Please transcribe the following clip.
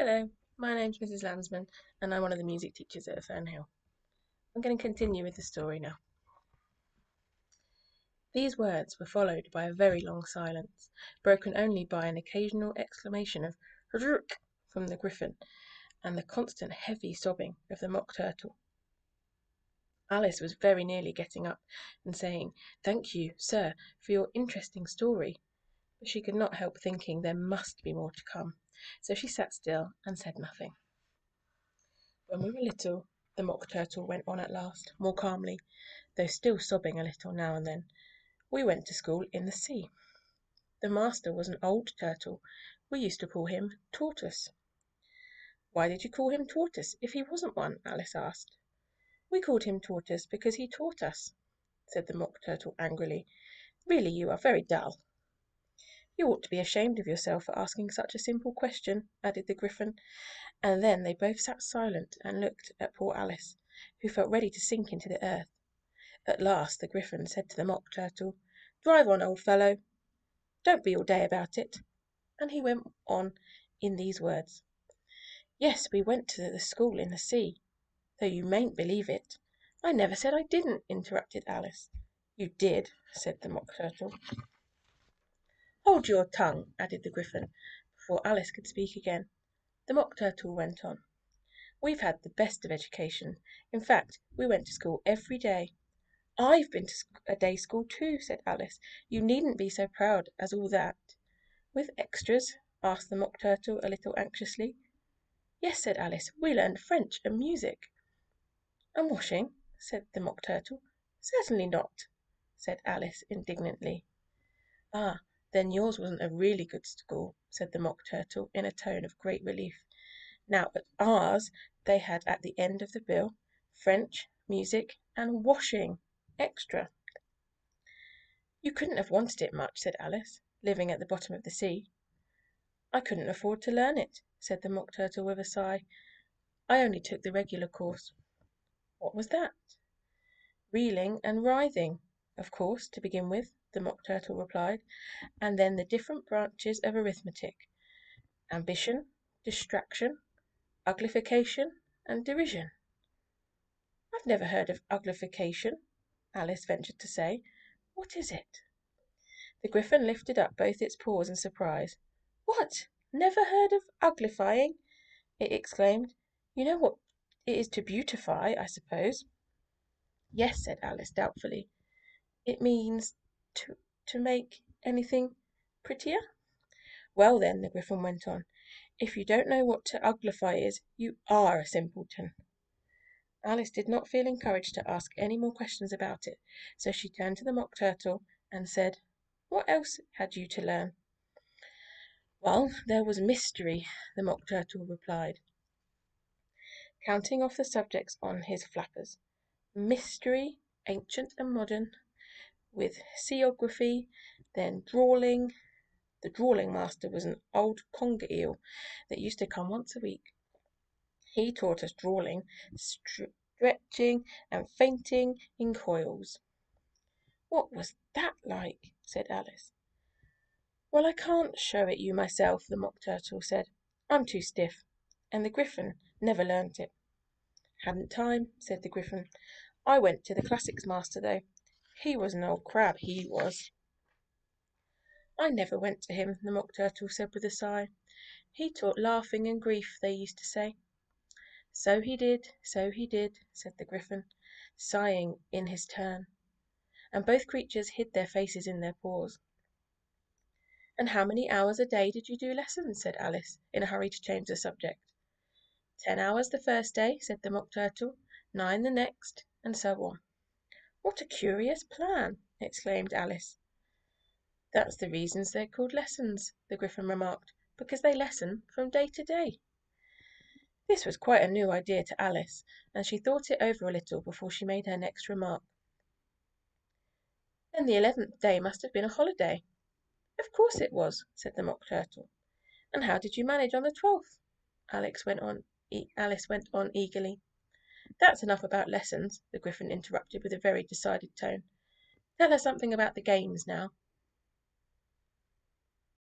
Hello, my name's Mrs. Landsman, and I'm one of the music teachers at Fearnhill. I'm going to continue with the story now. These words were followed by a very long silence, broken only by an occasional exclamation of "Rrrk" from the griffin, and the constant heavy sobbing of the mock turtle. Alice was very nearly getting up and saying, "Thank you, sir, for your interesting story," but she could not help thinking there must be more to come, so she sat still and said nothing. "When we were little," the Mock Turtle went on at last, more calmly, though still sobbing a little now and then, "we went to school in the sea. The master was an old turtle. We used to call him Tortoise." "Why did you call him Tortoise if he wasn't one?" Alice asked. "We called him Tortoise because he taught us," said the Mock Turtle angrily. "Really, you are very dull." "You ought to be ashamed of yourself for asking such a simple question," added the Griffin, and then they both sat silent and looked at poor Alice, who felt ready to sink into the earth. At last the Griffin said to the Mock Turtle, "Drive on, old fellow. Don't be all day about it." And he went on in these words: "Yes, we went to the school in the sea, though you mayn't believe it." "I never said I didn't," interrupted Alice. "You did," said the Mock Turtle. "Hold your tongue," added the Griffin, before Alice could speak again. The Mock Turtle went on: "We've had the best of education. In fact, we went to school every day." "I've been to a day school too," said Alice. "You needn't be so proud as all that." "With extras?" asked the Mock Turtle a little anxiously. "Yes," said Alice. "We learned French and music." "And washing?" said the Mock Turtle. "Certainly not," said Alice indignantly. "Ah, then yours wasn't a really good school," said the Mock Turtle in a tone of great relief. "Now at ours they had at the end of the bill French, music, and washing extra." "You couldn't have wanted it much," said Alice, "living at the bottom of the sea." "I couldn't afford to learn it," said the Mock Turtle with a sigh. "I only took the regular course." "What was that?" "Reeling and writhing, of course, to begin with," the Mock Turtle replied, "and then the different branches of arithmetic: ambition, distraction, uglification, and derision." "I've never heard of uglification," Alice ventured to say. "What is it?" The Griffin lifted up both its paws in surprise. "What! Never heard of uglifying?" it exclaimed. "You know what it is to beautify, I suppose." "Yes," said Alice doubtfully. "It means to make anything prettier?" "Well, then," the Griffin went on, "if you don't know what to uglify is, you are a simpleton." Alice did not feel encouraged to ask any more questions about it, so she turned to the Mock Turtle and said, "What else had you to learn?" "Well, there was mystery," the Mock Turtle replied, counting off the subjects on his flappers. "Mystery, ancient and modern, with seaography, then drawling. The drawling master was an old conger eel that used to come once a week. He taught us drawling, stretching, and fainting in coils." "What was that like?" said Alice. "Well, I can't show it you myself," the Mock Turtle said. "I'm too stiff, and the Griffin never learnt it." "Hadn't time," said the Griffin. "I went to the classics master, though. He was an old crab, he was." "I never went to him," the Mock Turtle said with a sigh. "He taught laughing and grief, they used to say." "So he did, so he did," said the Griffin, sighing in his turn, and both creatures hid their faces in their paws. "And how many hours a day did you do lessons?" said Alice, in a hurry to change the subject. 10 hours the first day," said the Mock Turtle, 9 the next, and so on. "What a curious plan!" exclaimed Alice. "That's the reason they're called lessons," the Griffin remarked, "because they lessen from day to day." This was quite a new idea to Alice, and she thought it over a little before she made her next remark. "Then the 11th day must have been a holiday." "Of course it was," said the Mock Turtle. "And how did you manage on the 12th?" Alice went on eagerly. "That's enough about lessons," the Griffin interrupted with a very decided tone. "Tell her something about the games now."